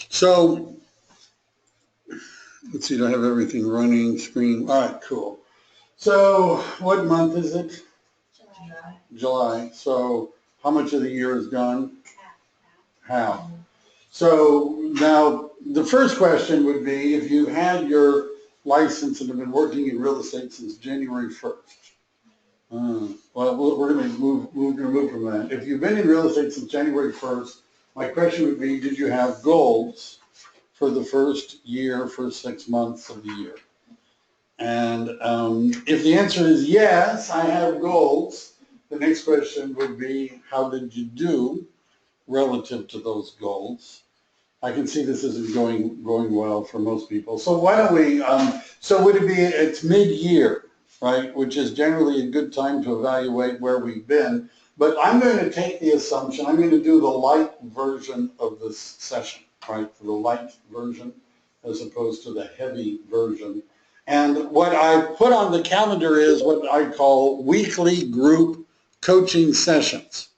So, let's see, do I have everything running, screen? All right, cool. So, what month is it? July. July. So, how much of the year is gone? Half. Half. So, now, the first question would be, if you had your license and have been working in real estate since January 1st, well, we're going to move from that. If you've been in real estate since January 1st, my question would be, did you have goals for the first year, first 6 months of the year? And if the answer is yes, I have goals, the next question would be, how did you do relative to those goals? I can see this isn't going well for most people. So why don't we, so would it be, it's mid-year, right, which is generally a good time to evaluate where we've been. But I'm going to take the assumption, I'm going to do the light version of this session, right, the light version as opposed to the heavy version. And what I put on the calendar is what I call weekly group coaching sessions.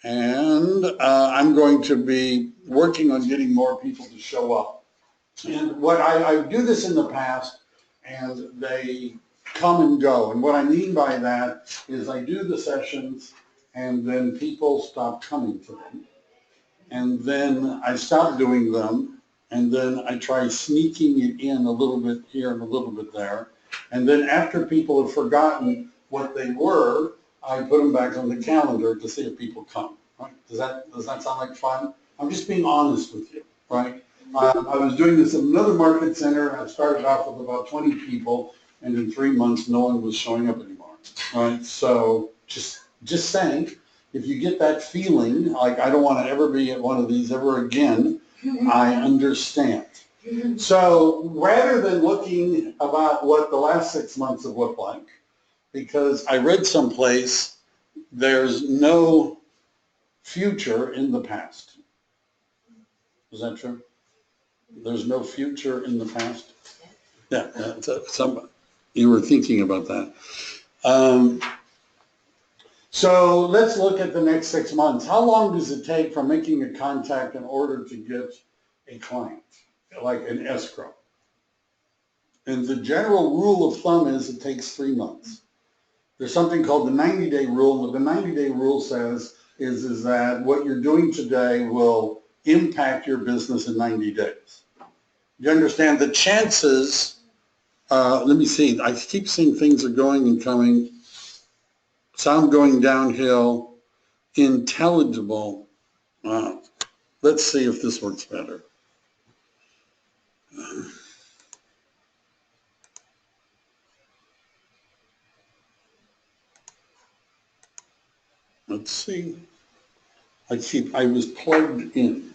And I'm going to be working on getting more people to show up. And what I do this in the past, and they come and go. And what I mean by that is I do the sessions, and then people stop coming to them. And then I stop doing them, and then I try sneaking it in a little bit here and a little bit there. And then after people have forgotten what they were, I put them back on the calendar to see if people come. Right? Does that sound like fun? I'm just being honest with you, right? I was doing this in another market center. I started off with about 20 people, and in 3 months, no one was showing up anymore, right? So just saying, if you get that feeling, like I don't want to ever be at one of these ever again, I understand. So rather than looking about what the last 6 months have looked like, because I read someplace there's no future in the past. Is that true? There's no future in the past? Yeah, you were thinking about that. So let's look at the next 6 months. How long does it take from making a contact in order to get a client, like an escrow? And the general rule of thumb is it takes 3 months. There's something called the 90-day rule. What the 90-day rule says is that what you're doing today will impact your business in 90 days. You understand the chances, let me see, I keep seeing things are going and coming, sound going downhill, intelligible. Let's see if this works better. Let's see. I was plugged in.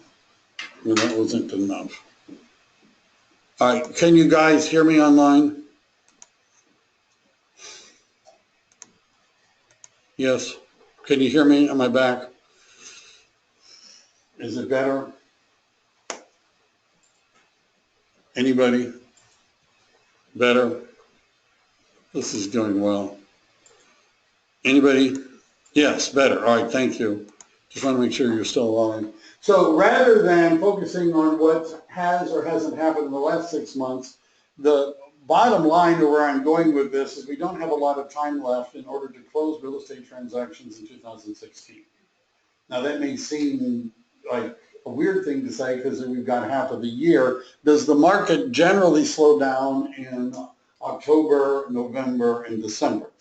Well, that wasn't enough. All right, can you guys hear me online? Yes. Can you hear me? Am I back? Is it better? Anybody? Better? This is going well. Anybody? Yes, better. All right, thank you. Just want to make sure you're still on. So rather than focusing on what has or hasn't happened in the last 6 months, the bottom line to where I'm going with this is we don't have a lot of time left in order to close real estate transactions in 2016. Now that may seem like a weird thing to say because we've got half of the year. Does the market generally slow down in October, November, and December?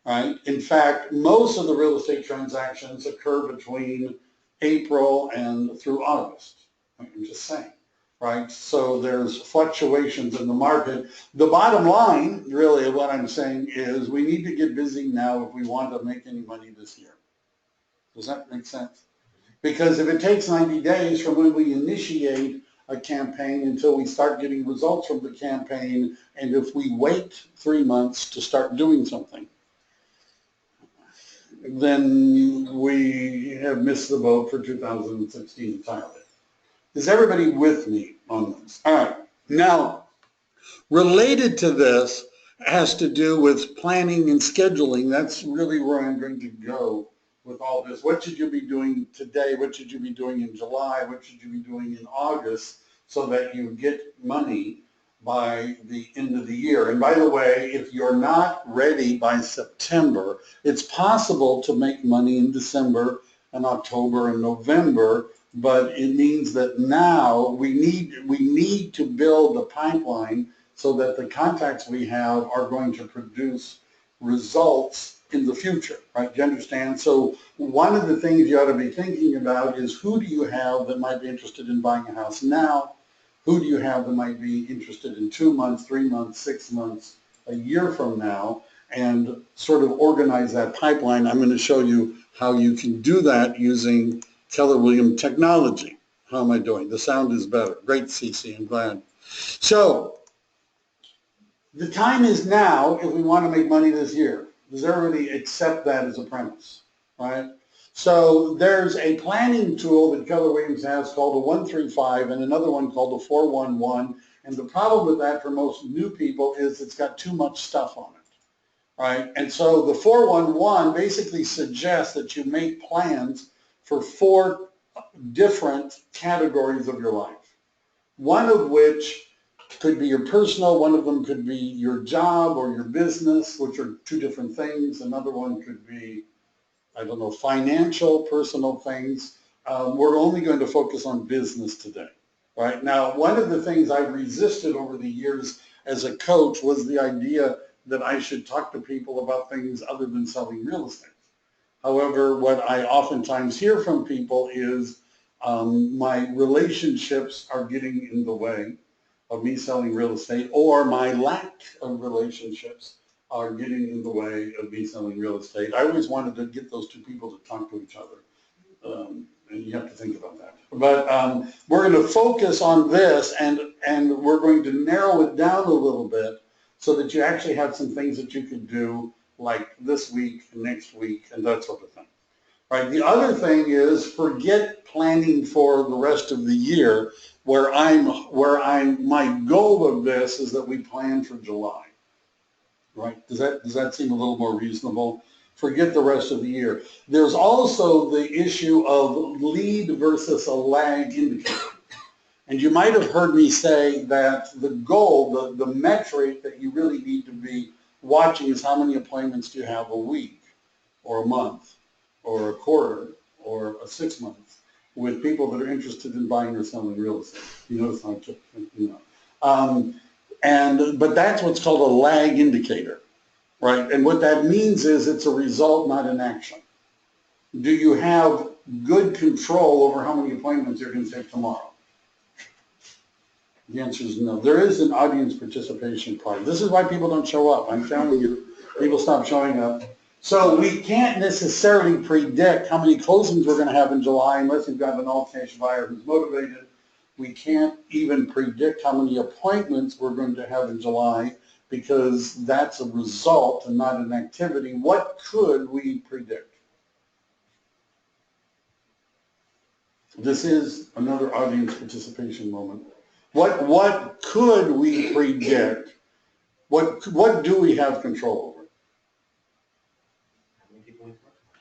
Right? In fact, most of the real estate transactions occur between April and through August. I'm just saying, right? So there's fluctuations in the market. The bottom line, really, of what I'm saying is we need to get busy now if we want to make any money this year. Does that make sense? Because if it takes 90 days from when we initiate a campaign until we start getting results from the campaign, and if we wait 3 months to start doing something, then we have missed the boat for 2016 entirely. Is everybody with me on this? All right. Now, related to this has to do with planning and scheduling. That's really where I'm going to go with all this. What should you be doing today? What should you be doing in July? What should you be doing in August so that you get money by the end of the year? And by the way, if you're not ready by September, it's possible to make money in December and October and November, but it means that now we need to build a pipeline so that the contacts we have are going to produce results in the future, right? Do you understand? So one of the things you ought to be thinking about is, who do you have that might be interested in buying a house now? Who do you have that might be interested in 2 months, 3 months, 6 months, a year from now, and sort of organize that pipeline. I'm going to show you how you can do that using Keller Williams technology. How am I doing? The sound is better. Great, Cece, I'm glad. So the time is now if we want to make money this year. Does everybody accept that as a premise, right? So there's a planning tool that Keller Williams has called a 135 and another one called a 411. And the problem with that for most new people is it's got too much stuff on it, right? And so the 411 basically suggests that you make plans for 4 different categories of your life. One of which could be your personal, one of them could be your job or your business, which are 2 different things. Another one could be, I don't know, financial, personal things. We're only going to focus on business today, right? Now, one of the things I've resisted over the years as a coach was the idea that I should talk to people about things other than selling real estate. However, what I oftentimes hear from people is my relationships are getting in the way of me selling real estate, or my lack of relationships are getting in the way of me selling real estate. I always wanted to get those 2 people to talk to each other, and you have to think about that. But we're going to focus on this, and we're going to narrow it down a little bit so that you actually have some things that you could do like this week, next week, and that sort of thing. Right. The other thing is, forget planning for the rest of the year, my goal of this is that we plan for July. Right? Does that seem a little more reasonable? Forget the rest of the year. There's also the issue of lead versus a lag indicator. And you might have heard me say that the goal, the metric that you really need to be watching is how many appointments do you have a week or a month or a quarter or a 6 months with people that are interested in buying or selling real estate. You notice how I took, you know. But that's what's called a lag indicator, right? And what that means is it's a result, not an action. Do you have good control over how many appointments you're going to take tomorrow? The answer is no. There is an audience participation part. This is why people don't show up. I'm telling you, people stop showing up. So we can't necessarily predict how many closings we're going to have in July unless you've got an all-cash buyer who's motivated. We can't even predict how many appointments we're going to have in July because that's a result and not an activity. What could we predict? This is another audience participation moment. What could we predict? What do we have control over?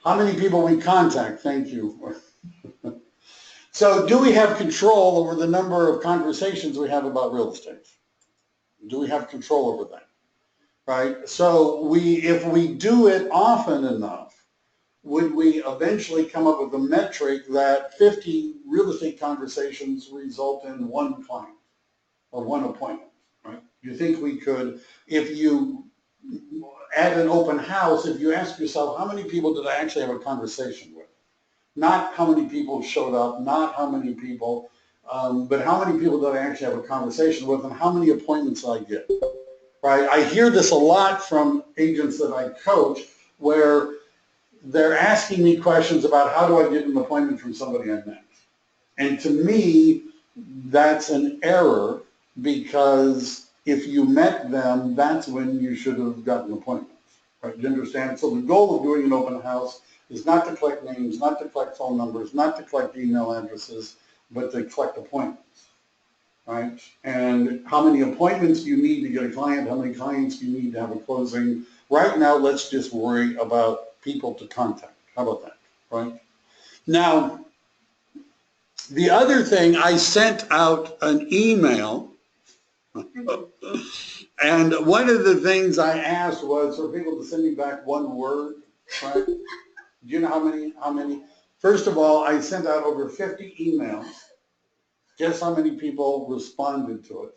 How many people we contact? Thank you. So do we have control over the number of conversations we have about real estate? Do we have control over that? Right? So if we do it often enough, would we eventually come up with a metric that 50 real estate conversations result in 1 client or 1 appointment, right? You think we could, if you at an open house, if you ask yourself, how many people did I actually have a conversation with? Not how many people showed up, not how many people, but how many people did I actually have a conversation with, and how many appointments did I get? Right? I hear this a lot from agents that I coach, where they're asking me questions about how do I get an appointment from somebody I met. And to me, that's an error, because if you met them, that's when you should have gotten appointments. Right? Do you understand? So the goal of doing an open house is not to collect names, not to collect phone numbers, not to collect email addresses, but to collect appointments. Right? And how many appointments do you need to get a client? How many clients do you need to have a closing? Right now, let's just worry about people to contact. How about that? right? Now, the other thing, I sent out an email, and one of the things I asked was for people to send me back one word, right? Do you know how many? First of all, I sent out over 50 emails. Guess how many people responded to it?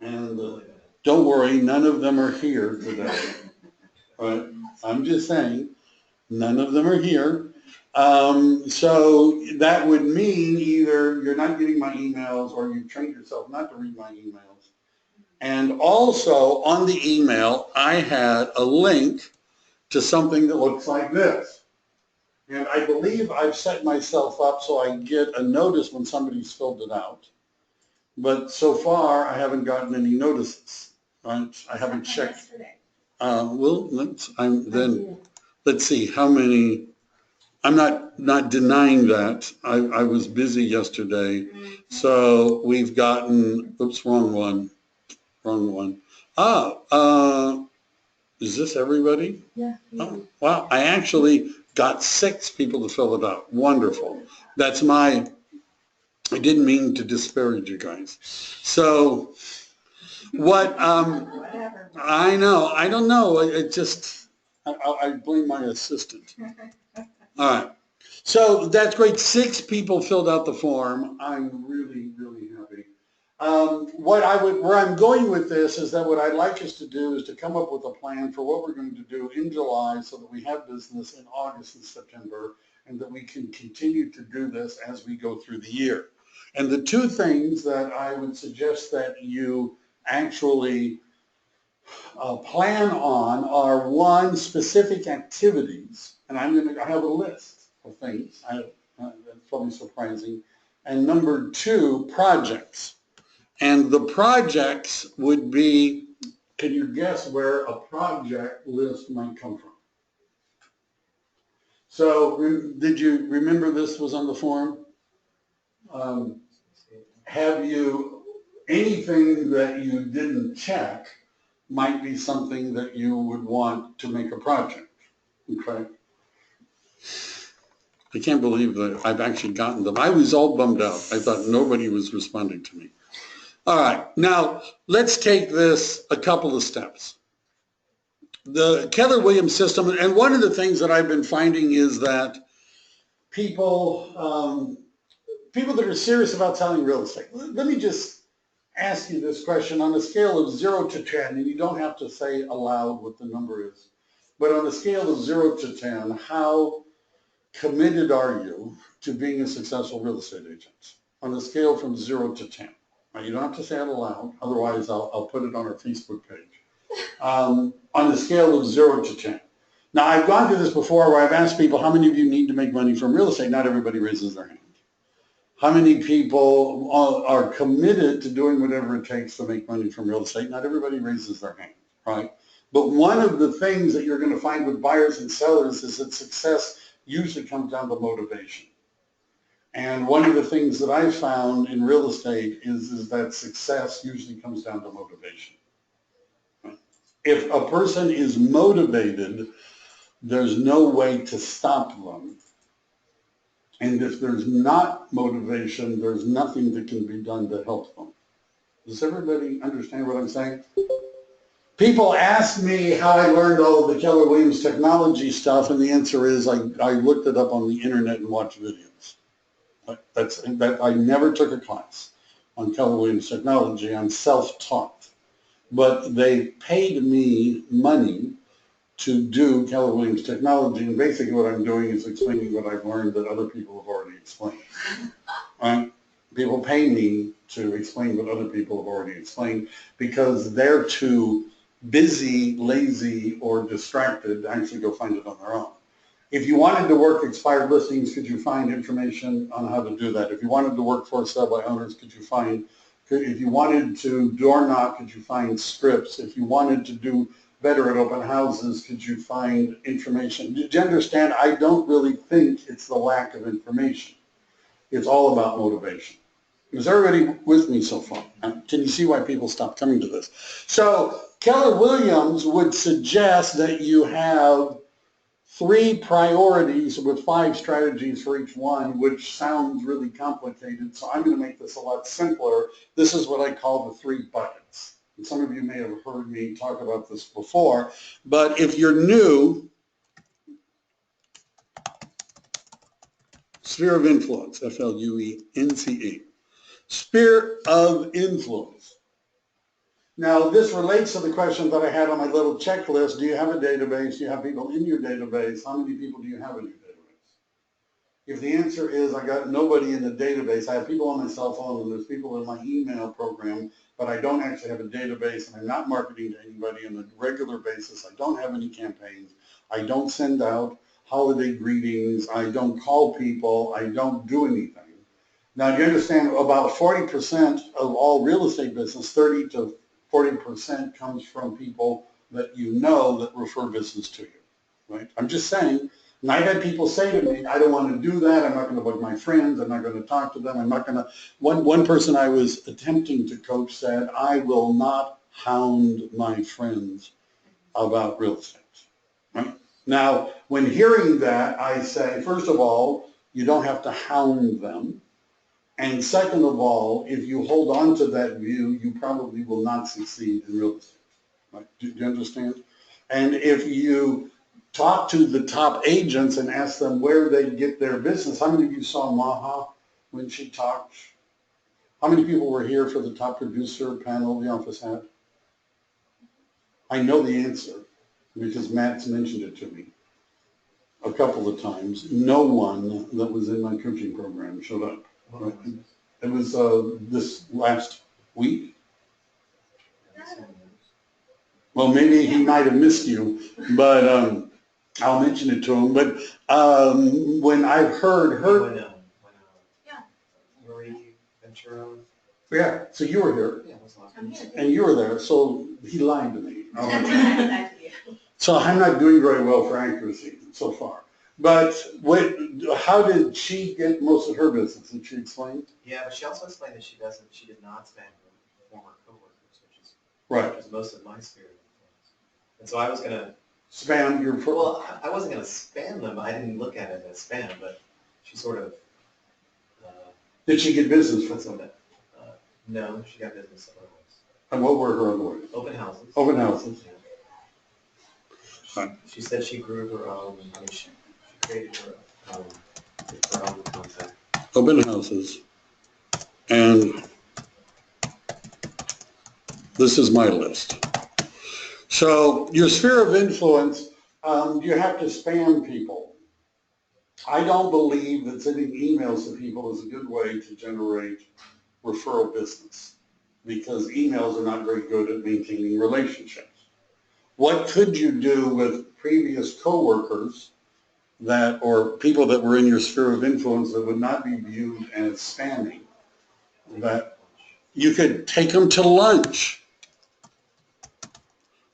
And don't worry, none of them are here today. Right? I'm just saying, none of them are here. So that would mean either you're not getting my emails or you've trained yourself not to read my emails. And also on the email, I had a link to something that looks like this. And I believe I've set myself up so I get a notice when somebody's filled it out. But so far, I haven't gotten any notices. Right? I haven't checked. Well, let's see how many. I'm not denying that. I was busy yesterday, so we've gotten. Oops, wrong one. Is this everybody? Yeah. Oh, wow, I actually got 6 people to fill it out. Wonderful. I didn't mean to disparage you guys. So what, Whatever. I know, I don't know, it just, I blame my assistant. All right, so that's great. 6 people filled out the form. I'm really, really happy. Where I'm going with this is that what I'd like us to do is to come up with a plan for what we're going to do in July so that we have business in August and September and that we can continue to do this as we go through the year. And the 2 things that I would suggest that you actually plan on are, 1, specific activities, and I have a list of things. That's probably surprising. And number 2, projects. And the projects would be, can you guess where a project list might come from? So did you remember this was on the form? Have you, anything that you didn't check might be something that you would want to make a project, okay? I can't believe that I've actually gotten them. I was all bummed out. I thought nobody was responding to me. All right, now let's take this a couple of steps. The Keller-Williams system, and one of the things that I've been finding is that people that are serious about selling real estate, let me just ask you this question on a scale of 0 to 10, and you don't have to say aloud what the number is, but on a scale of 0 to 10, how committed are you to being a successful real estate agent? On a scale from 0 to 10. Now, you don't have to say it aloud, otherwise I'll put it on our Facebook page. On a scale of 0 to 10. Now, I've gone through this before where I've asked people, how many of you need to make money from real estate? Not everybody raises their hand. How many people are committed to doing whatever it takes to make money from real estate? Not everybody raises their hand, right? But one of the things that you're going to find with buyers and sellers is that success usually comes down to motivation. And one of the things that I've found in real estate is that success usually comes down to motivation. If a person is motivated, there's no way to stop them. And if there's not motivation, there's nothing that can be done to help them. Does everybody understand what I'm saying? People ask me how I learned all of the Keller-Williams technology stuff, and the answer is I looked it up on the internet and watched videos. I never took a class on Keller-Williams technology. I'm self-taught. But they paid me money to do Keller-Williams technology, and basically what I'm doing is explaining what I've learned that other people have already explained. Right? People pay me to explain what other people have already explained because they're too busy, lazy, or distracted to actually go find it on their own. If you wanted to work expired listings, could you find information on how to do that? If you wanted to work for sale by owners, could you find, if you wanted to door knock, could you find scripts? If you wanted to do better at open houses, could you find information? Do you understand? I don't really think it's the lack of information. It's all about motivation. Is everybody with me so far? Can you see why people stop coming to this? So Keller-Williams would suggest that you have 3 priorities with 5 strategies for each one, which sounds really complicated. So I'm going to make this a lot simpler. This is what I call the 3 buckets. And some of you may have heard me talk about this before, but if you're new, sphere of influence, F-L-U-E-N-C-E, sphere of influence. Now, this relates to the question that I had on my little checklist. Do you have a database? Do you have people in your database? How many people do you have in your database? If the answer is I got nobody in the database, I have people on my cell phone and there's people in my email program, but I don't actually have a database and I'm not marketing to anybody on a regular basis. I don't have any campaigns. I don't send out holiday greetings. I don't call people. I don't do anything. Now, you understand about 40% of all real estate business, 30 to 40% comes from people that you know that refer business to you, right? I'm just saying, and I've had people say to me, I don't want to do that. I'm not going to bug my friends. I'm not going to talk to them. I'm not going to, one person I was attempting to coach said, I will not hound my friends about real estate, right? Now, when hearing that, I say, first of all, you don't have to hound them. And second of all, if you hold on to that view, you probably will not succeed in real estate. Right? Do you understand? And if you talk to the top agents and ask them where they get their business, how many of you saw Maha when she talked? How many people were here for the top producer panel the office had? I know the answer because Matt's mentioned it to me a couple of times. No one that was in my coaching program showed up. Right. It was this last week. Well, maybe he might have missed you, but I'll mention it to him. But when I've heard her, Marie Ventura. yeah. So you were here, Yeah, it was last I'm week. here. and you were there. So he lied to me. Thank you. So I'm not doing very well for accuracy so far. But how did she get most of her business? Did she explain? Yeah, but she also explained that she did not spam her former coworkers, Right. which is most of my sphere of influence. And so I was gonna, Spam your. well, I wasn't gonna spam them. I didn't look at it as spam, but she sort of. Did she get business from What's them? that? No, she got business otherwise. And what were her other words? Open houses. Open houses. Yeah. Right. She said she grew her own. I mean, she created her own concept. Open houses. And this is my list. So your sphere of influence, you have to spam people. I don't believe that sending emails to people is a good way to generate referral business because emails are not very good at maintaining relationships. What could you do with previous coworkers that, or people that were in your sphere of influence that would not be viewed as spamming? That you could take them to lunch.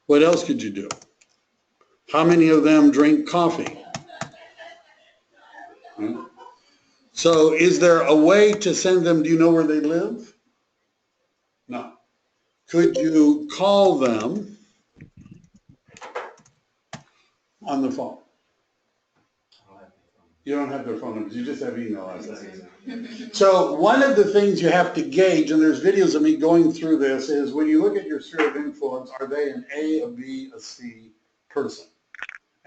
What else could you do? How many of them drink coffee? So is there a way to send them, do you know where they live? No. Could you call them on the phone? You don't have their phone numbers, you just have email addresses. So one of the things you have to gauge, and there's videos of me going through this, is when you look at your sphere of influence, are they an A, a B, a C person?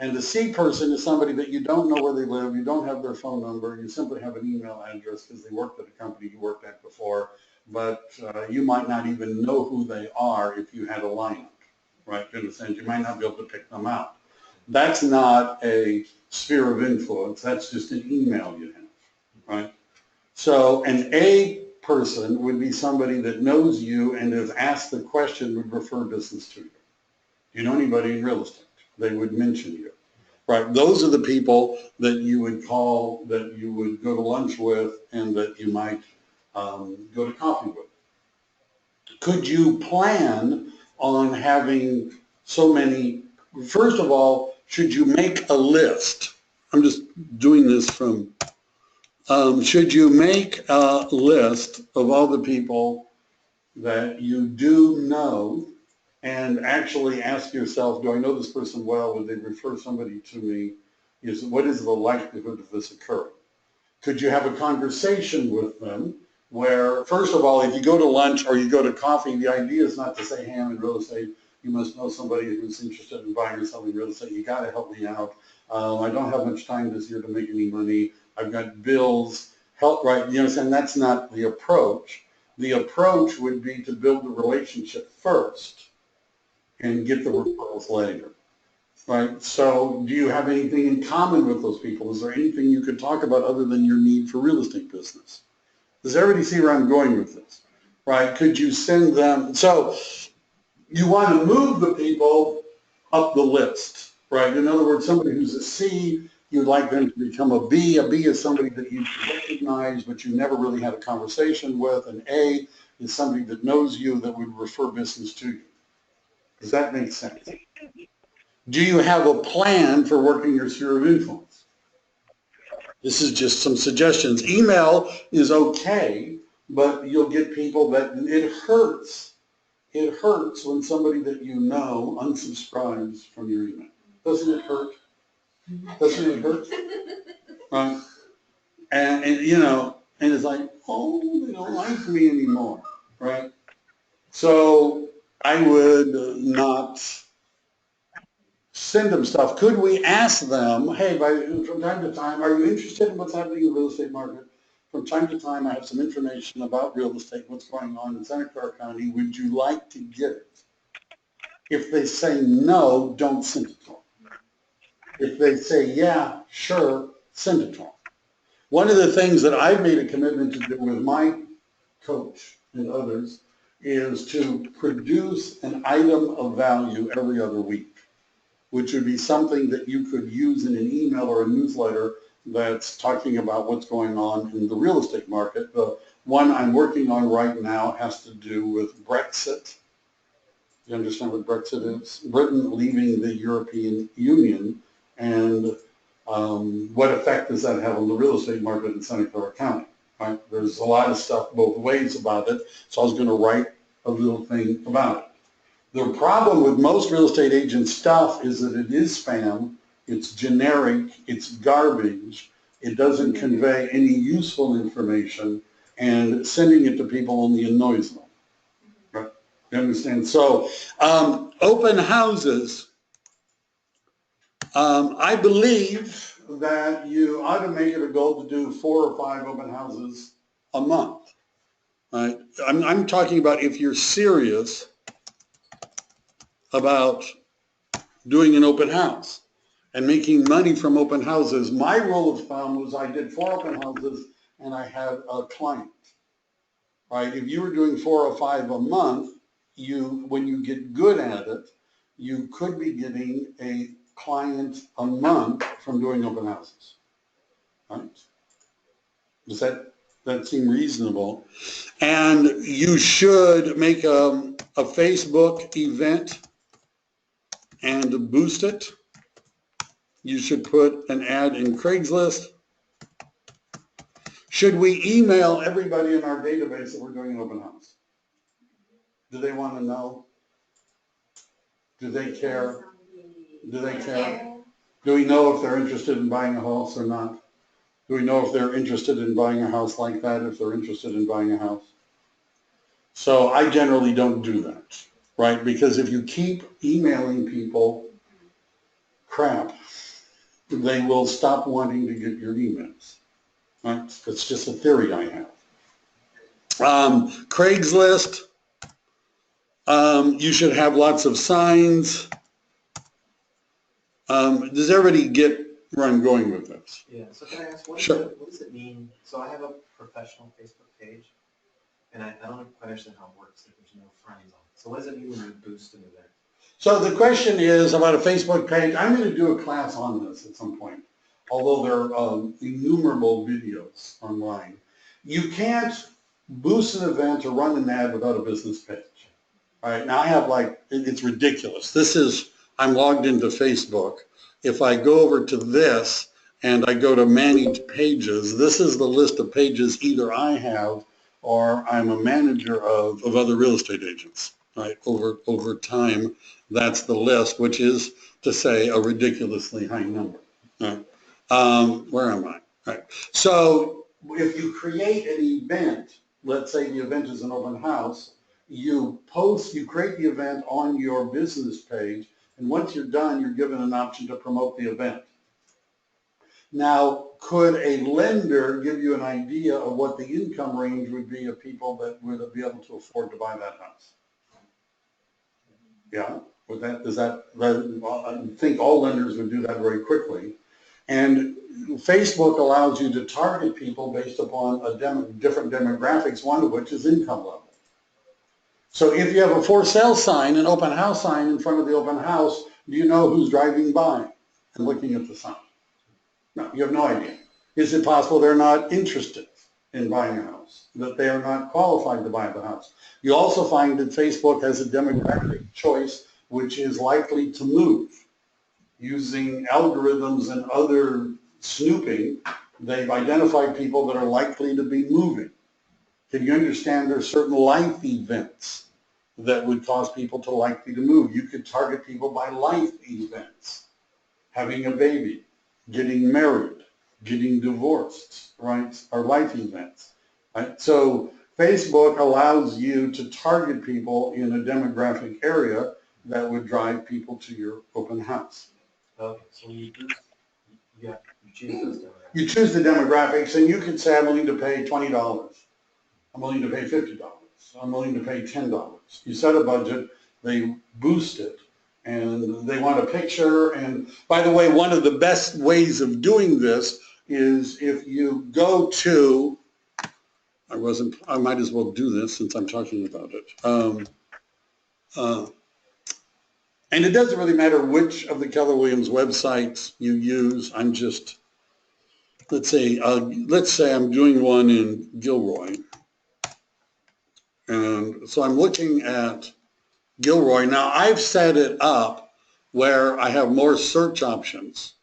And the C person is somebody that you don't know where they live, you don't have their phone number, you simply have an email address because they worked at a company you worked at before, but you might not even know who they are if you had a lineup, right? You understand? You might not be able to pick them out. That's not a sphere of influence, that's just an email you have, right? So an A person would be somebody that knows you and if asked the question would refer business to you. Do you know anybody in real estate? They would mention you, right? Those are the people that you would call, that you would go to lunch with and that you might go to coffee with. Could you plan on having so many, first of all, should you make a list? I'm just doing this from, should you make a list of all the people that you do know and actually ask yourself, do I know this person well? Would they refer somebody to me? is what is the likelihood of this occurring? Could you have a conversation with them where, first of all, if you go to lunch or you go to coffee, the idea is not to say, hey, I'm in real estate. You must know somebody who's interested in buying or selling real estate. You got to help me out. I don't have much time this year to make any money. I've got bills. Help, right? You understand? That's not the approach. The approach would be to build the relationship first and get the referrals later. Right? So do you have anything in common with those people? Is there anything you could talk about other than your need for real estate business? Does everybody see where I'm going with this? Right? Could you send them? So you want to move the people up the list, right? In other words, somebody who's a C, you'd like them to become a B. A B is somebody that you recognize, but you never really had a conversation with. An A is somebody that knows you that would refer business to you. Does that make sense? Do you have a plan for working your sphere of influence? This is just some suggestions. Email is okay, but you'll get people that it hurts. It hurts when somebody that you know unsubscribes from your email. Doesn't it hurt? Doesn't it hurt? Right? And you know, and it's like, oh, they don't like me anymore, right? So I would not send them stuff. Could we ask them, hey, from time to time, are you interested in what's happening in the real estate market? From time to time, I have some information about real estate, what's going on in Santa Clara County. Would you like to get it? If they say no, don't send it to them. If they say, yeah, sure, send it to them. One of the things that I've made a commitment to do with my coach and others is to produce an item of value every other week, which would be something that you could use in an email or a newsletter that's talking about what's going on in the real estate market. The one I'm working on right now has to do with Brexit. You understand what Brexit is? Britain leaving the European Union, and what effect does that have on the real estate market in Santa Clara County? Right? There's a lot of stuff both ways about it, so I was going to write a little thing about it. The problem with most real estate agent stuff is that it is spam, it's generic, it's garbage, it doesn't convey any useful information, and sending it to people only annoys them. Right? You understand? So, open houses, I believe that you ought to make it a goal to do 4 or 5 open houses a month. Right? I'm talking about if you're serious about doing an open house and making money from open houses. My rule of thumb was I did 4 open houses and I had a client, right? If you were doing 4 or 5 a month, when you get good at it, you could be getting a client a month from doing open houses, right? Does that seem reasonable? And you should make a Facebook event and boost it. You should put an ad in Craigslist. Should we email everybody in our database that we're doing an open house? Do they want to know? Do they care? Do they care? Do we know if they're interested in buying a house or not? Do we know if they're interested in buying a house like that, if they're interested in buying a house? So I generally don't do that, right? Because if you keep emailing people crap, they will stop wanting to get your emails. Right? It's just a theory I have. Craigslist, you should have lots of signs. Does everybody get where I'm going with this? Yeah, so can I ask, what does it mean? So I have a professional Facebook page, and I don't quite understand how it works if there's no friends on it. So what does it mean when you boost an event? So the question is about a Facebook page. I'm going to do a class on this at some point, although there are innumerable videos online. You can't boost an event or run an ad without a business page. All right, now I have it's ridiculous. I'm logged into Facebook. If I go over to this and I go to manage pages, this is the list of pages either I have or I'm a manager of other real estate agents, right? Over time, that's the list, which is to say a ridiculously high number. Right? Where am I? Right. So if you create an event, let's say the event is an open house, you create the event on your business page, and once you're done, you're given an option to promote the event. Now, could a lender give you an idea of what the income range would be of people that would be able to afford to buy that house? Yeah, I think all lenders would do that very quickly. And Facebook allows you to target people based upon different demographics, one of which is income level. So if you have a for sale sign, an open house sign in front of the open house, do you know who's driving by and looking at the sign? No, you have no idea. Is it possible they're not interested in buying a house, that they are not qualified to buy the house? You also find that Facebook has a demographic choice which is likely to move. Using algorithms and other snooping, they've identified people that are likely to be moving. Can you understand there's certain life events that would cause people to likely to move? You could target people by life events, having a baby, getting married, getting divorced, right, are life events, right? So Facebook allows you to target people in a demographic area that would drive people to your open house. Okay, so when you boost, you choose those demographics. You choose the demographics, and you can say, I'm willing to pay $20. I'm willing to pay $50. I'm willing to pay $10. You set a budget, they boost it, and they want a picture. And by the way, one of the best ways of doing this is if you go to, I might as well do this since I'm talking about it. And it doesn't really matter which of the Keller Williams websites you use. I'm just, let's say I'm doing one in Gilroy. And so I'm looking at Gilroy. Now I've set it up where I have more search options.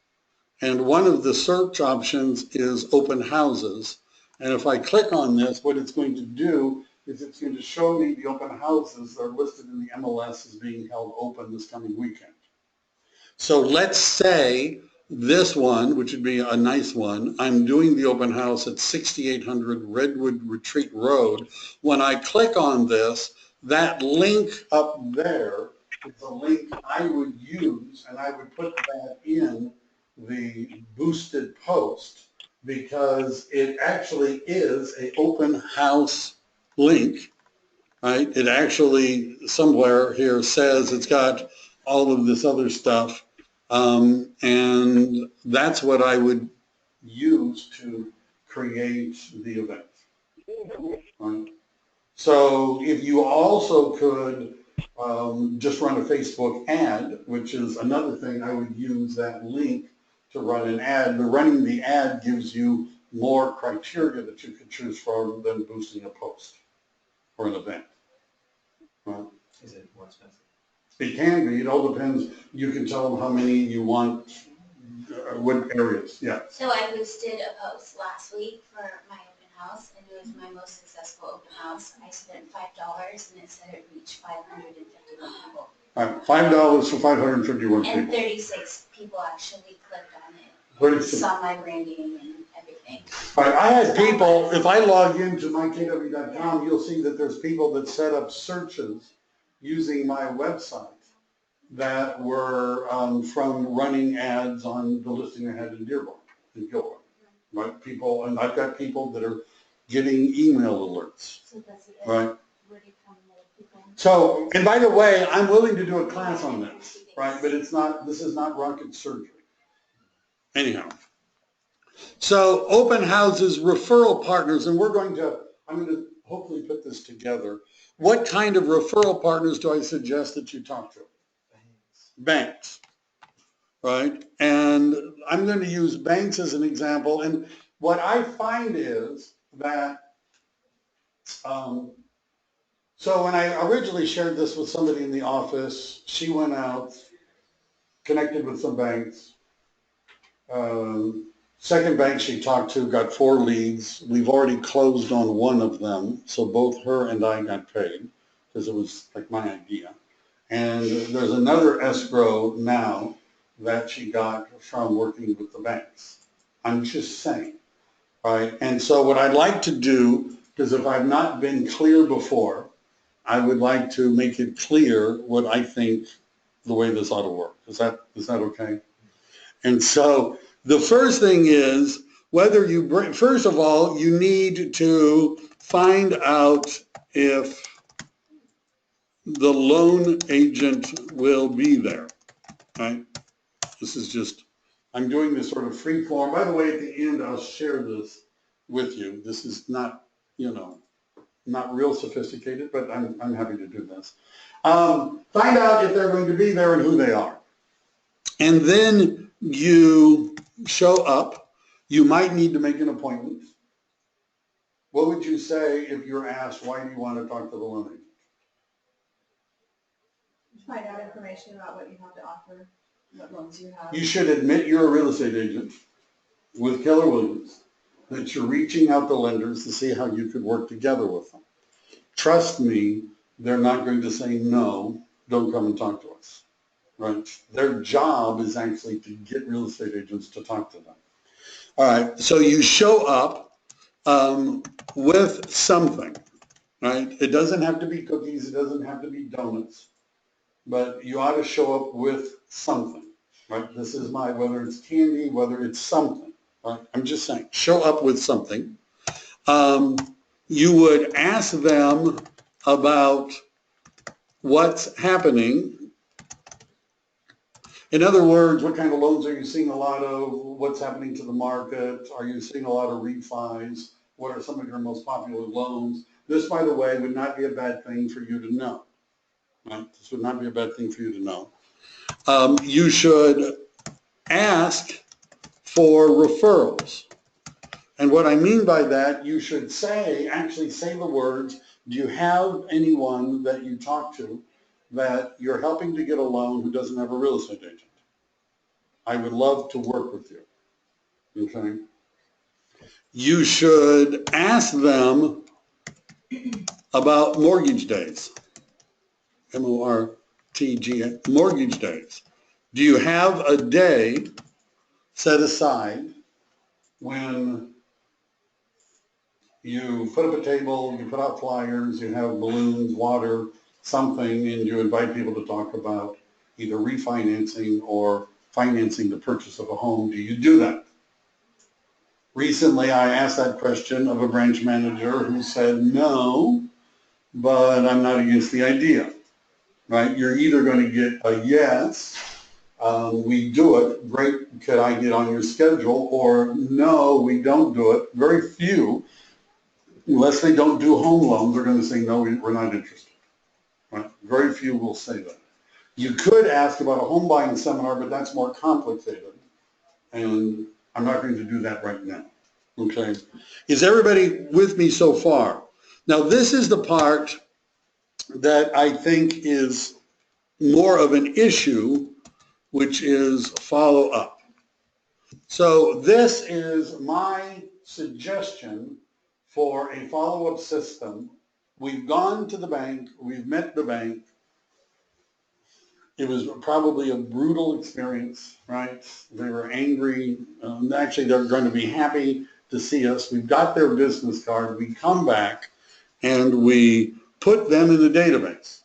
And one of the search options is open houses. And if I click on this, what it's going to do is it's going to show me the open houses that are listed in the MLS as being held open this coming weekend. So let's say this one, which would be a nice one, I'm doing the open house at 6800 Redwood Retreat Road. When I click on this, that link up there is a link I would use, and I would put that in the boosted post because it actually is an open house link, right? It actually somewhere here says it's got all of this other stuff. And that's what I would use to create the event. Right? So if you also could just run a Facebook ad, which is another thing, I would use that link to run an ad. But running the ad gives you more criteria that you could choose from than boosting a post or an event. Right? Is it more expensive? It can be. It all depends. You can tell them how many you want, what areas. Yeah. So I boosted a post last week for my open house, and it was my most successful open house. I spent $5, and it said it reached 551 people. All right, $5 for 551 And people. 36 people actually clicked on it. 36. Saw my branding and everything. All right, I had people, if I log into mykw.com, you'll see that there's people that set up searches using my website that were from running ads on the listing I had in Dearborn, in Gilroy. Right, people, and I've got people that are getting email alerts. So that's it. Right. Where do you come with people? So, and by the way, I'm willing to do a class on this, right? But this is not rocket surgery. Anyhow. So open houses, referral partners, and I'm going to hopefully put this together. What kind of referral partners do I suggest that you talk to? Banks, right? And I'm going to use banks as an example. And what I find is that, so when I originally shared this with somebody in the office, she went out, connected with some banks. Second bank she talked to got 4 leads. We've already closed on one of them, so both her and I got paid because it was like my idea. And there's another escrow now that she got from working with the banks. I'm just saying, right? And so what I'd like to do, because if I've not been clear before, I would like to make it clear what I think the way this ought to work. Is that okay? And so the first thing is whether you bring, first of all, you need to find out if the loan agent will be there, right? This is just, I'm doing this sort of free form. By the way, at the end, I'll share this with you. This is not, not real sophisticated, but I'm happy to do this. Find out if they're going to be there and who they are. And then you show up. You might need to make an appointment. What would you say if you're asked, why do you want to talk to the loan agent? Find out information about what you have to offer, what loans you have. You should admit you're a real estate agent with Keller Williams, that you're reaching out to lenders to see how you could work together with them. Trust me, they're not going to say, no, don't come and talk to us, right? Their job is actually to get real estate agents to talk to them. All right, so you show up with something, right? It doesn't have to be cookies, it doesn't have to be donuts, but you ought to show up with something, right? This is whether it's candy, whether it's something, right? I'm just saying, show up with something. You would ask them about what's happening. In other words, what kind of loans are you seeing a lot of? What's happening to the market? Are you seeing a lot of refis? What are some of your most popular loans? This, by the way, would not be a bad thing for you to know. Right? This would not be a bad thing for you to know. You should ask for referrals. And what I mean by that, you should actually say the words, do you have anyone that you talk to that you're helping to get a loan who doesn't have a real estate agent? I would love to work with you, okay? You should ask them about mortgage days, M-O-R-T-G, mortgage days. Do you have a day set aside when you put up a table, you put out flyers, you have balloons, water, something, and you invite people to talk about either refinancing or financing the purchase of a home? Do you do that? Recently, I asked that question of a branch manager who said, no, but I'm not against the idea, right? You're either going to get a yes, we do it, great, could I get on your schedule, or no, we don't do it. Very few, unless they don't do home loans, are going to say, no, we're not interested. Right? Very few will say that. You could ask about a home buying seminar, but that's more complicated. And I'm not going to do that right now. Okay? Is everybody with me so far? Now, this is the part that I think is more of an issue, which is follow-up. So this is my suggestion for a follow-up system. We've gone to the bank, we've met the bank. It was probably a brutal experience, right? They were angry. Actually, they're going to be happy to see us. We've got their business card. We come back and we put them in the database.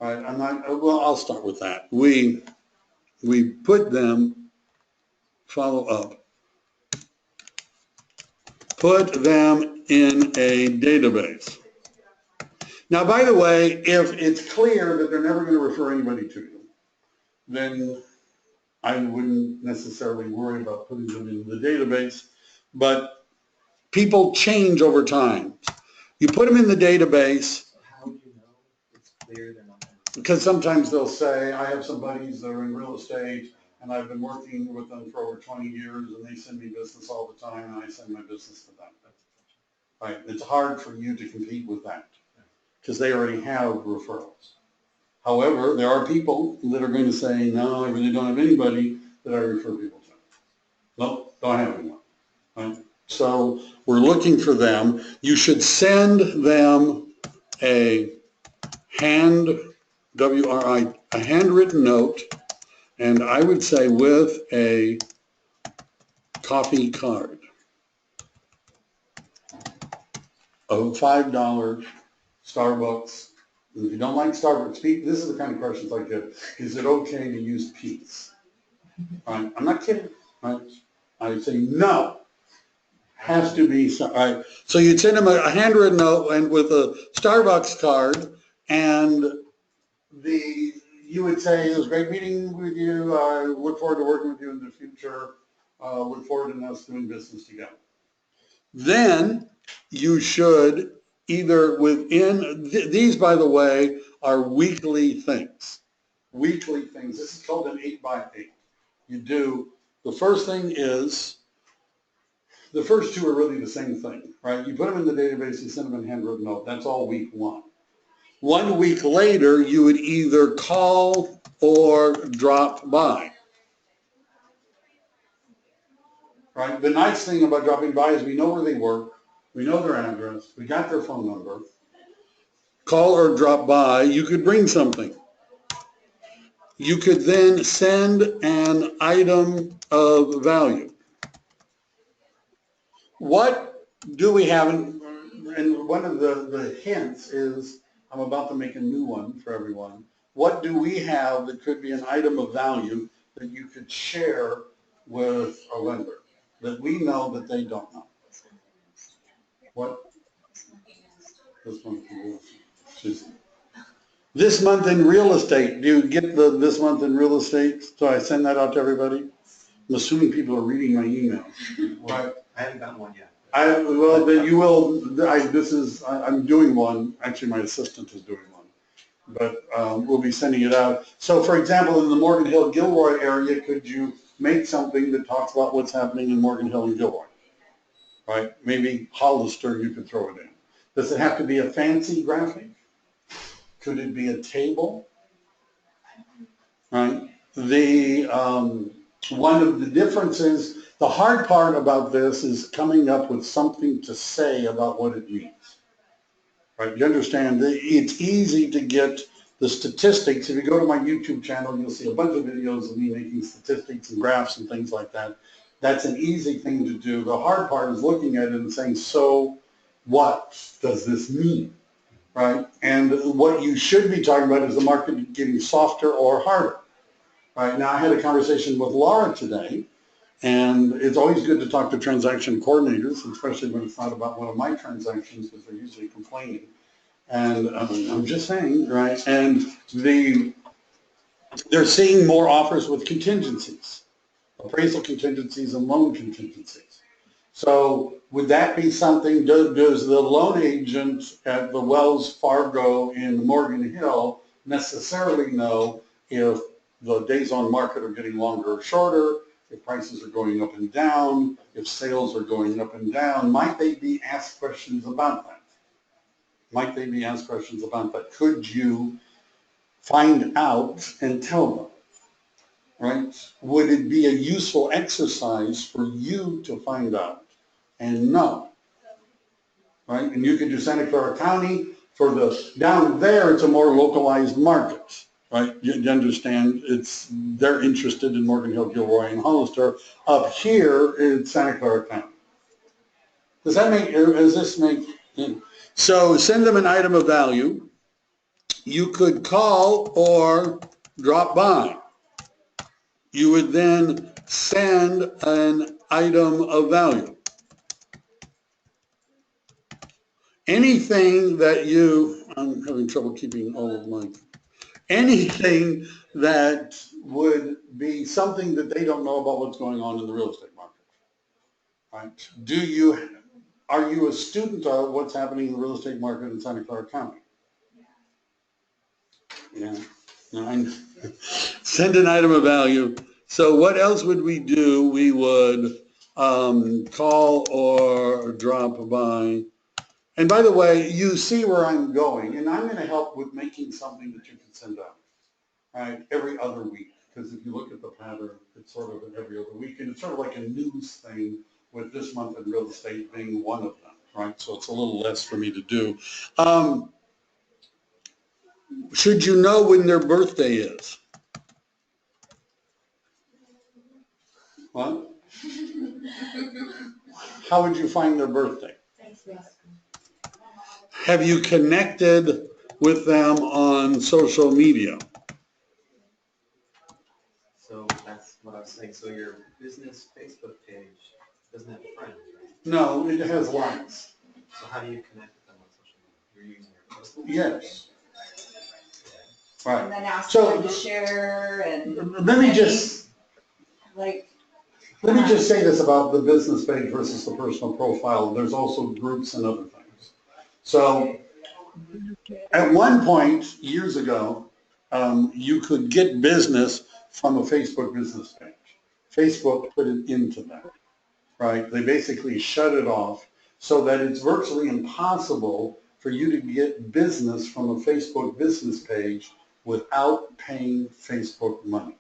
All right, I'll start with that. We put them, follow up, put them in a database. Now, by the way, if it's clear that they're never going to refer anybody to you, then I wouldn't necessarily worry about putting them in the database. But people change over time. You put them in the database. How would you know it's clear they're not going to? Because sometimes they'll say, I have some buddies that are in real estate, and I've been working with them for over 20 years, and they send me business all the time, and I send my business to them. Right? It's hard for you to compete with that, because they already have referrals. However, there are people that are going to say, no, I really don't have anybody that I refer people to. No, don't have anyone. Right? So we're looking for them. You should send them a handwritten note, and I would say with a coffee card of $5, Starbucks. And if you don't like Starbucks, this is the kind of questions I get. Is it okay to use Pete's? Right? I'm not kidding. Right? I say no. Has to be, right? So you'd send them a handwritten note and with a Starbucks card, and you would say, it was great meeting with you. I look forward to working with you in the future. Look forward to us doing business together. Then you should either these, by the way, are weekly things. Weekly things. This is called an 8x8. You do, the first thing is, the first two are really the same thing, right? You put them in the database, you send them a handwritten note. That's all week one. 1 week later, you would either call or drop by. Right? The nice thing about dropping by is we know where they work, we know their address, we got their phone number. Call or drop by, you could bring something. You could then send an item of value. What do we have, and one of the hints is, I'm about to make a new one for everyone. What do we have that could be an item of value that you could share with a lender that we know that they don't know? What? This month in real estate. This month in real estate. Do you get the this month in real estate? So I send that out to everybody? I'm assuming people are reading my emails. Right. I haven't gotten one yet. Well, then you will, I'm doing one, actually my assistant is doing one, but we'll be sending it out. So for example, in the Morgan Hill, Gilroy area, could you make something that talks about what's happening in Morgan Hill and Gilroy? Right? Maybe Hollister, you could throw it in. Does it have to be a fancy graphic? Could it be a table? Right? One of the differences, the hard part about this is coming up with something to say about what it means. Right? You understand, it's easy to get the statistics. If you go to my YouTube channel, you'll see a bunch of videos of me making statistics and graphs and things like that. That's an easy thing to do. The hard part is looking at it and saying, so what does this mean? Right? And what you should be talking about is the market getting softer or harder. Right? Now, I had a conversation with Laura today, and it's always good to talk to transaction coordinators, especially when it's not about one of my transactions, because they're usually complaining. And I'm just saying, right? And they're seeing more offers with contingencies, appraisal contingencies and loan contingencies. So would that be something, does the loan agent at the Wells Fargo in Morgan Hill necessarily know if the days on market are getting longer or shorter, if prices are going up and down, if sales are going up and down? Might they be asked questions about that? Might they be asked questions about that? Could you find out and tell them? Right? Would it be a useful exercise for you to find out and know? Right? And you could do Santa Clara County. Down there, it's a more localized market. Right? You understand, they're interested in Morgan Hill, Gilroy, and Hollister. Up here, it's Santa Clara County. Does this make, so send them an item of value. You could call or drop by. You would then send an item of value. Anything that I'm having trouble keeping all of mine. Anything that would be something that they don't know about what's going on in the real estate market. Right? Are you a student of what's happening in the real estate market in Santa Clara County? Yeah. Send an item of value. So what else would we do? We would call or drop by. And by the way, you see where I'm going, and I'm going to help with making something that you can send out, right, every other week. Because if you look at the pattern, it's sort of every other week, and it's sort of like a news thing, with this month in real estate being one of them, right? So it's a little less for me to do. Should you know when their birthday is? What? How would you find their birthday? Facebook. Have you connected with them on social media? So that's what I was saying. So your business Facebook page doesn't have friends, right? No, it has likes. So how do you connect with them on social media? You're using your personal. Yes. And Right. then ask So- them to share and Let me just like, say this about the business page versus the personal profile. There's also groups and other things. So at one point, years ago, you could get business from a Facebook business page. Facebook put it into that, right? They basically shut it off so that it's virtually impossible for you to get business from a Facebook business page without paying Facebook money.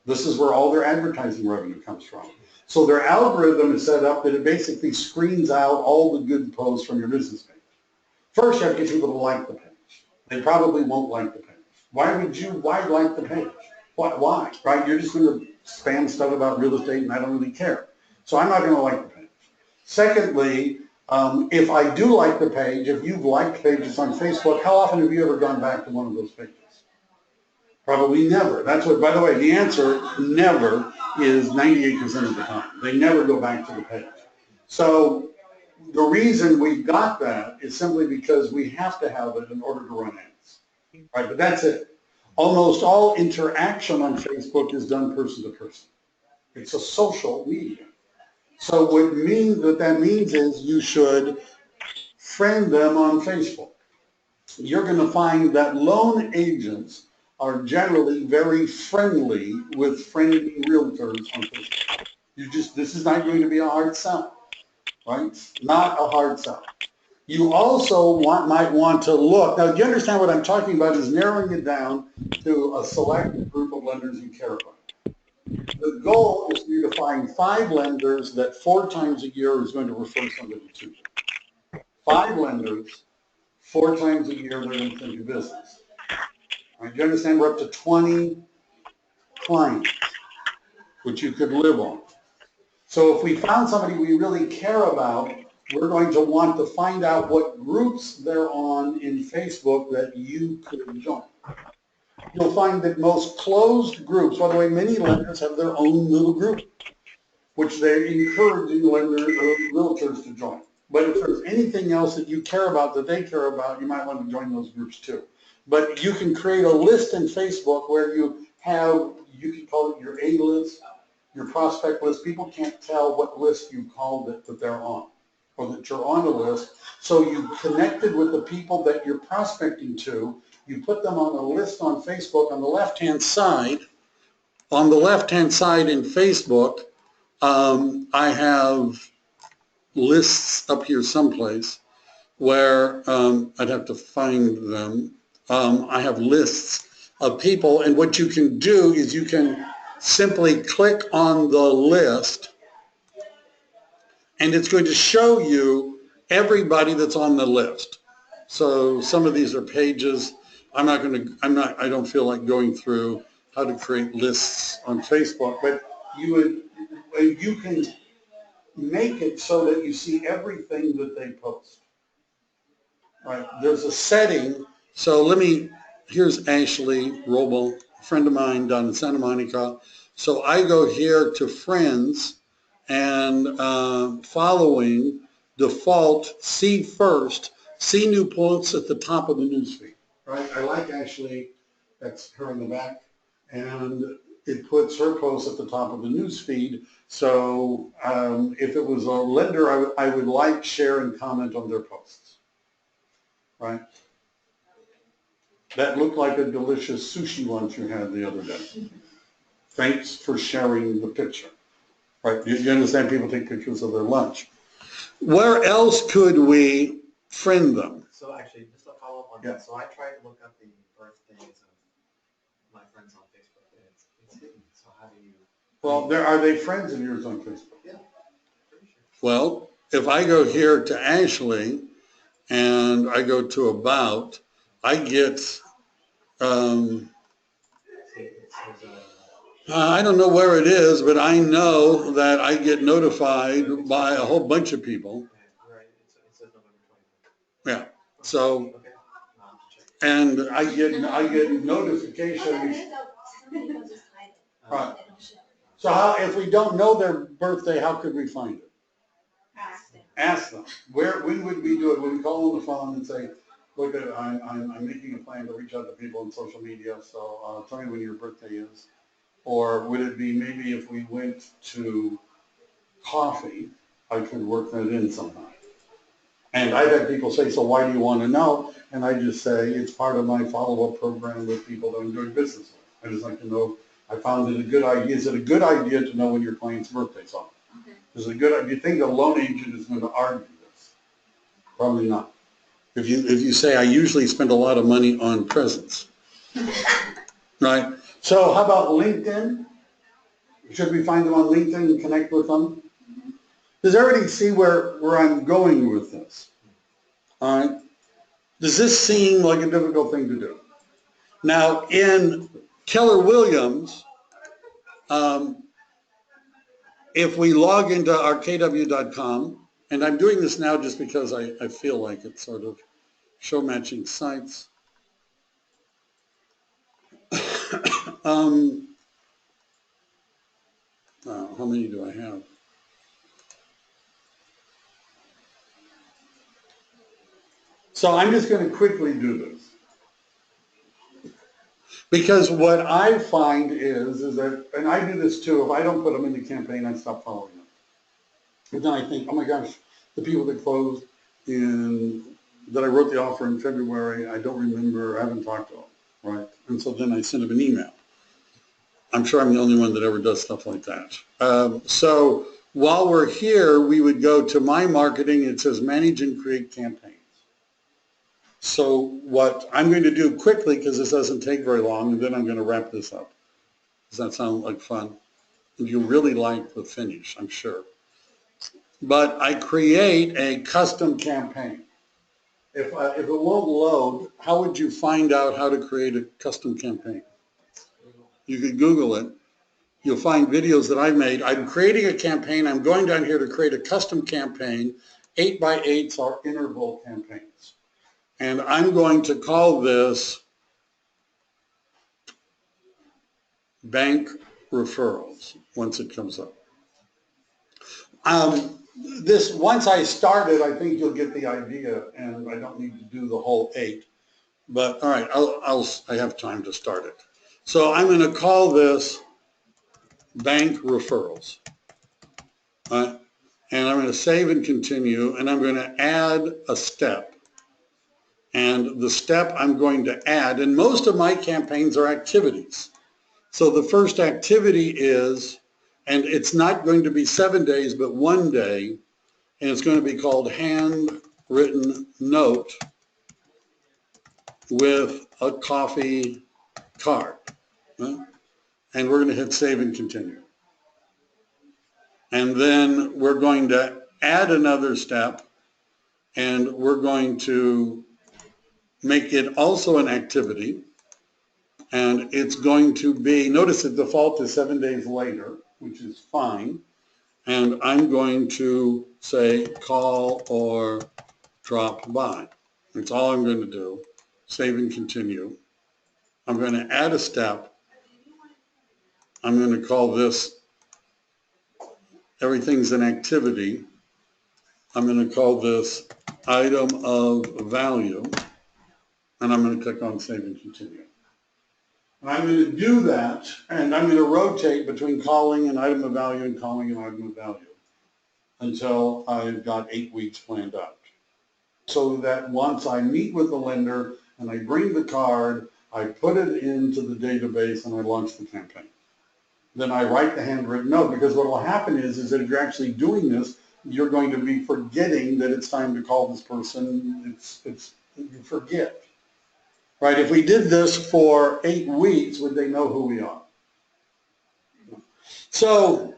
This is where all their advertising revenue comes from. So their algorithm is set up that it basically screens out all the good posts from your business page. First, you have to get people to like the page. They probably won't like the page. Why like the page? Why? Right? You're just going to spam stuff about real estate and I don't really care. So I'm not going to like the page. Secondly, if I do like the page, if you've liked pages on Facebook, how often have you ever gone back to one of those pages? Probably never. That's what, by the way, the answer never is 98% of the time. They never go back to the page. So the reason we got that is simply because we have to have it in order to run ads. Right, but that's it. Almost all interaction on Facebook is done person to person. It's a social media. So what that means is you should friend them on Facebook. You're going to find that loan agents are generally very friendly with friendly realtors on Facebook. This is not going to be a hard sell, right? Not a hard sell. You also might want to look, now do you understand what I'm talking about is narrowing it down to a select group of lenders you care about. The goal is for you to find 5 lenders that 4 times a year is going to refer somebody to you. 5 lenders, 4 times a year they're going to send you business. All right, do you understand we're up to 20 clients, which you could live on. So if we found somebody we really care about, we're going to want to find out what groups they're on in Facebook that you could join. You'll find that most closed groups, by the way, many lenders have their own little group, which they're encouraging realtors to join. But if there's anything else that you care about that they care about, you might want to join those groups too. But you can create a list in Facebook where you can call it your A list, your prospect list. People can't tell what list you called it that they're on, or that you're on a list. So you connected with the people that you're prospecting to. You put them on a list on Facebook. On the left-hand side in Facebook, I have lists up here someplace where I'd have to find them. I have lists of people, and what you can do is you can simply click on the list, and it's going to show you everybody that's on the list. So some of these are pages. I don't feel like going through how to create lists on Facebook, but you can make it so that you see everything that they post. Right? There's a setting. So here's Ashley Roble, a friend of mine down in Santa Monica. So I go here to friends and following, default, see first, see new posts at the top of the newsfeed. Right? I like Ashley, that's her in the back, and it puts her posts at the top of the newsfeed. So if it was a lender, I would like, share, and comment on their posts. Right? That looked like a delicious sushi lunch you had the other day. Thanks for sharing the picture. Right? You understand people take pictures of their lunch. Where else could we friend them? So actually, just to follow up on Yeah. that, so I tried to look up the birthdays of my friends on Facebook, and it's hidden. So how do you? Well, are they friends of yours on Facebook? Yeah, pretty sure. Well, if I go here to Ashley and I go to About, I get, See, it says, I don't know where it is, but I know that I get notified by a whole bunch of people. Yeah, right, it says November 25th. Yeah, so, Okay, I'll have to check. and I get Oh, there notifications. is somebody will just hide it. Right. They don't show. So how, if we don't know their birthday, how could we find it? Ask them. Ask them. When would we do it? Would we call on the phone and say, look, I'm making a plan to reach out to people on social media, so tell me when your birthday is? Or would it be maybe if we went to coffee, I could work that in somehow? And I've had people say, so why do you want to know? And I just say, it's part of my follow-up program with people that I'm doing business with. I just like to know, I found it a good idea. Is it a good idea to know when your client's birthday's on? Okay. Is it a good, do you think a loan agent is going to argue this? Probably not. If you say, I usually spend a lot of money on presents, right? So how about LinkedIn? Should we find them on LinkedIn and connect with them? Does everybody see where I'm going with this? All right. Does this seem like a difficult thing to do? Now, in Keller Williams, if we log into our kw.com, and I'm doing this now just because I feel like it's sort of show matching sites. How many do I have? So I'm just going to quickly do this. Because what I find is that, and I do this too, if I don't put them in the campaign, I stop following them. But then I think, oh my gosh, the people that closed that I wrote the offer in February, I don't remember, I haven't talked to them, right? And so then I send them an email. I'm sure I'm the only one that ever does stuff like that. So while we're here, we would go to My Marketing. It says Manage and Create Campaigns. So what I'm going to do quickly, because this doesn't take very long, and then I'm going to wrap this up. Does that sound like fun? You really like the finish, I'm sure. But I create a custom campaign. If it won't load, how would you find out how to create a custom campaign? You could Google it. You'll find videos that I made. I'm creating a campaign. I'm going down here to create a custom campaign. 8x8s are interval campaigns. And I'm going to call this bank referrals once it comes up. Once I start it, I think you'll get the idea, and I don't need to do the whole 8. But all right, I have time to start it. So I'm going to call this bank referrals. All right? And I'm going to save and continue, and I'm going to add a step. And the step I'm going to add, and most of my campaigns are activities. So the first activity is, and it's not going to be 7 days, but 1 day, and it's going to be called handwritten note with a coffee card. Right? And we're going to hit save and continue. And then we're going to add another step, and we're going to make it also an activity. And it's going to be, notice the default is 7 days later, which is fine. And I'm going to say call or drop by. That's all I'm going to do. Save and continue. I'm going to add a step. I'm going to call this everything's an activity. I'm going to call this item of value. And I'm going to click on save and continue. And I'm going to do that, and I'm going to rotate between calling an item of value and calling an item of value until I've got 8 weeks planned out. So that once I meet with the lender and I bring the card, I put it into the database and I launch the campaign. Then I write the handwritten note, because what will happen is that if you're actually doing this, you're going to be forgetting that it's time to call this person. You forget. Right? If we did this for 8 weeks, would they know who we are? So,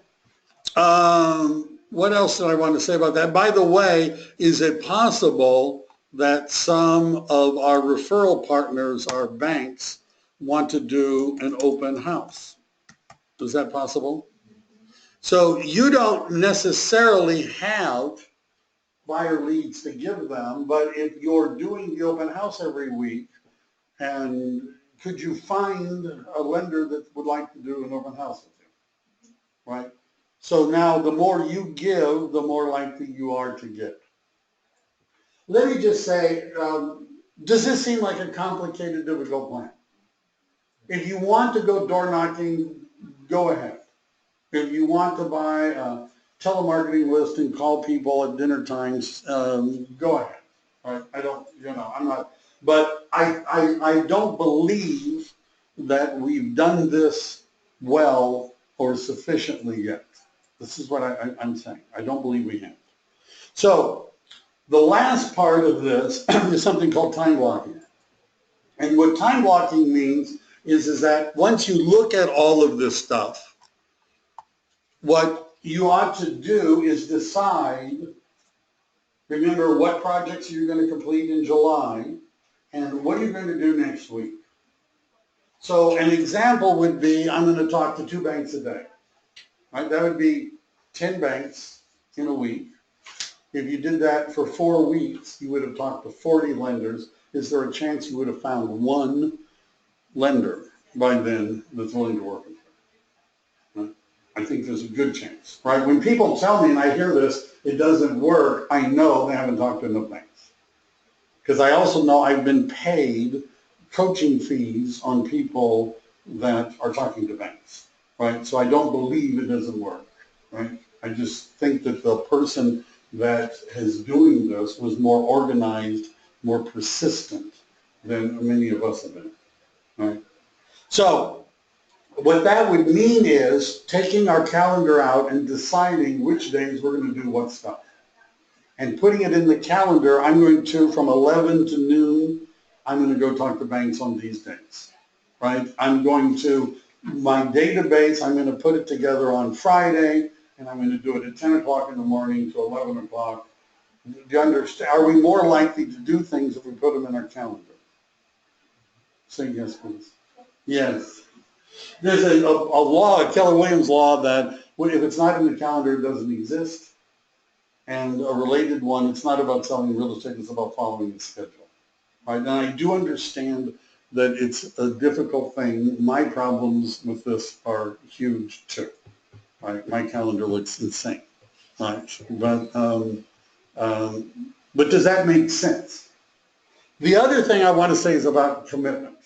what else did I want to say about that? By the way, is it possible that some of our referral partners, our banks, want to do an open house? Is that possible? So you don't necessarily have buyer leads to give them, but if you're doing the open house every week, and could you find a lender that would like to do an open house with you, right? So now the more you give, the more likely you are to get. Let me just say, does this seem like a complicated, difficult plan? If you want to go door knocking, go ahead. If you want to buy a telemarketing list and call people at dinner times, go ahead. Right? I don't, I'm not, but I don't believe that we've done this well or sufficiently yet. This is what I'm saying. I don't believe we have. So the last part of this is something called time blocking. And what time blocking means is that once you look at all of this stuff, what you ought to do is decide, remember what projects you're going to complete in July and what you're going to do next week. So an example would be, I'm going to talk to 2 banks a day. Right? That would be 10 banks in a week. If you did that for 4 weeks, you would have talked to 40 lenders. Is there a chance you would have found one lender by then that's willing to work with you? Right? I think there's a good chance, right? When people tell me, and I hear this, it doesn't work, I know they haven't talked to enough banks. Because I also know I've been paid coaching fees on people that are talking to banks, right? So I don't believe it doesn't work, right? I just think that the person that is doing this was more organized, more persistent than many of us have been, right? So what that would mean is taking our calendar out and deciding which days we're going to do what stuff. And putting it in the calendar, I'm going to, from 11 to noon, I'm going to go talk to banks on these days, right? I'm going to, my database, I'm going to put it together on Friday, and I'm going to do it at 10 o'clock in the morning to 11 o'clock. Do you understand? Are we more likely to do things if we put them in our calendar? Say yes, please. Yes. There's a law, a Keller Williams law, that if it's not in the calendar, it doesn't exist. And a related one, it's not about selling real estate, it's about following the schedule. Right? And I do understand that it's a difficult thing. My problems with this are huge too. Right? My calendar looks insane. Right? But does that make sense? The other thing I want to say is about commitment.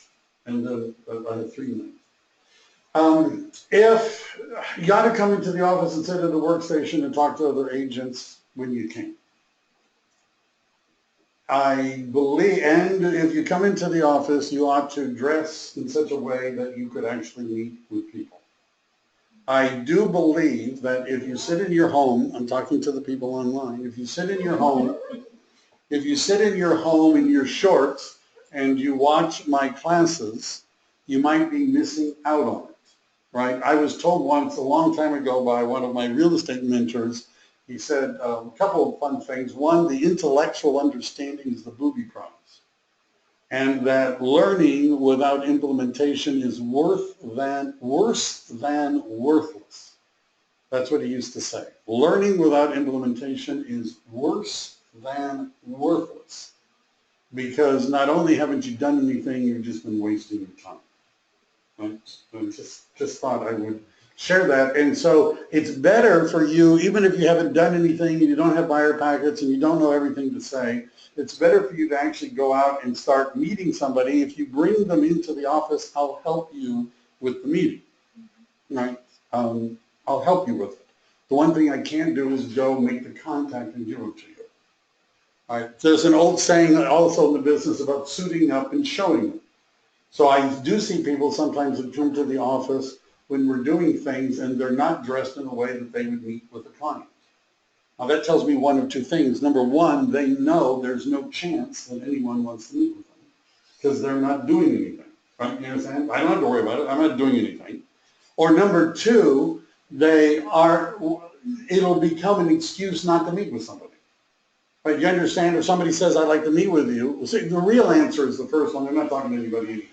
And I have 3 minutes. If you got to come into the office and sit at the workstation and talk to other agents when you can. I believe, and if you come into the office, you ought to dress in such a way that you could actually meet with people. I do believe that if you sit in your home, I'm talking to the people online, if you sit in your home in your shorts and you watch my classes, you might be missing out on it, right? I was told once a long time ago by one of my real estate mentors, he said a couple of fun things. One, the intellectual understanding is the booby prize. And that learning without implementation is worse than worthless. That's what he used to say. Learning without implementation is worse than worthless. Because not only haven't you done anything, you've just been wasting your time. Right? So just thought I would share that. And so it's better for you, even if you haven't done anything and you don't have buyer packets and you don't know everything to say, it's better for you to actually go out and start meeting somebody. If you bring them into the office, I'll help you with the meeting, right? I'll help you with it. The one thing I can't do is go make the contact and give it to you. All right. There's an old saying also in the business about suiting up and showing them. So I do see people sometimes that come to the office when we're doing things and they're not dressed in a way that they would meet with a client. Now that tells me one of 2 things. Number one, they know there's no chance that anyone wants to meet with them because they're not doing anything. Right? You understand? I don't have to worry about it. I'm not doing anything. Or number 2, it'll become an excuse not to meet with somebody. Right? You understand? If somebody says, I'd like to meet with you, well, see, the real answer is the first one. They're not talking to anybody anyhow.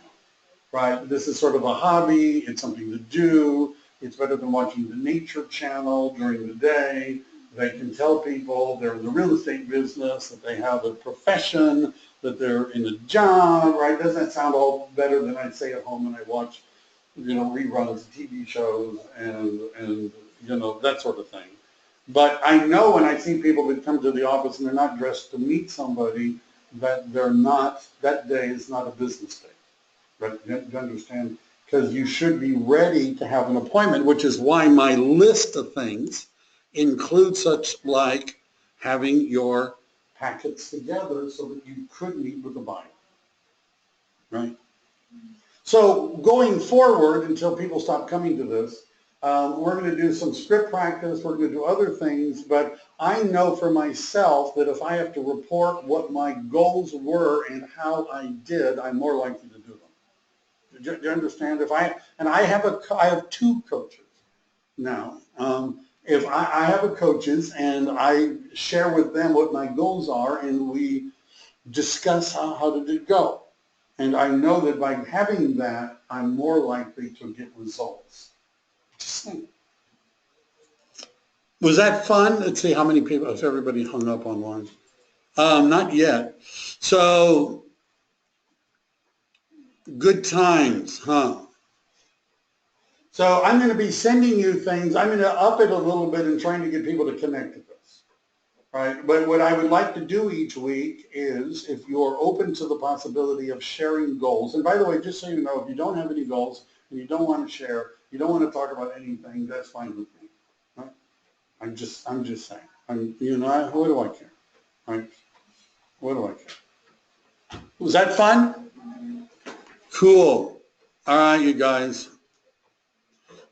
Right? This is sort of a hobby. It's something to do. It's better than watching the Nature Channel during the day. They can tell people they're in the real estate business, that they have a profession, that they're in a job, right? Doesn't that sound all better than I'd stay at home and I watch, reruns of TV shows and that sort of thing. But I know when I see people that come to the office and they're not dressed to meet somebody, that that day is not a business day. Right? You understand? Because you should be ready to have an appointment, which is why my list of things includes such like having your packets together so that you could meet with the buyer. Right? So going forward, until people stop coming to this, we're going to do some script practice, we're going to do other things, but I know for myself that if I have to report what my goals were and how I did, I'm more likely to do them. Do you understand? I have two coaches now. If I have a coaches and I share with them what my goals are and we discuss how did it go. And I know that by having that, I'm more likely to get results. Just think. Was that fun? Let's see how many people, if everybody hung up online. Not yet. So, good times, huh? So I'm going to be sending you things. I'm going to up it a little bit and trying to get people to connect to this. Right? But what I would like to do each week is, if you're open to the possibility of sharing goals, and by the way, just so you know, if you don't have any goals and you don't want to share, you don't want to talk about anything, that's fine with me. Right? I'm just saying. What do I care? Right? What do I care? Was that fun? Cool. All right, you guys.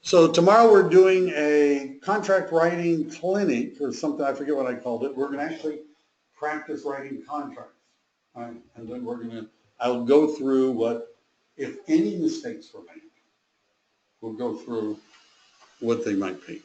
So tomorrow we're doing a contract writing clinic or something. I forget what I called it. We're going to actually practice writing contracts. Right? And then I'll go through what, if any mistakes were made, we'll go through what they might be.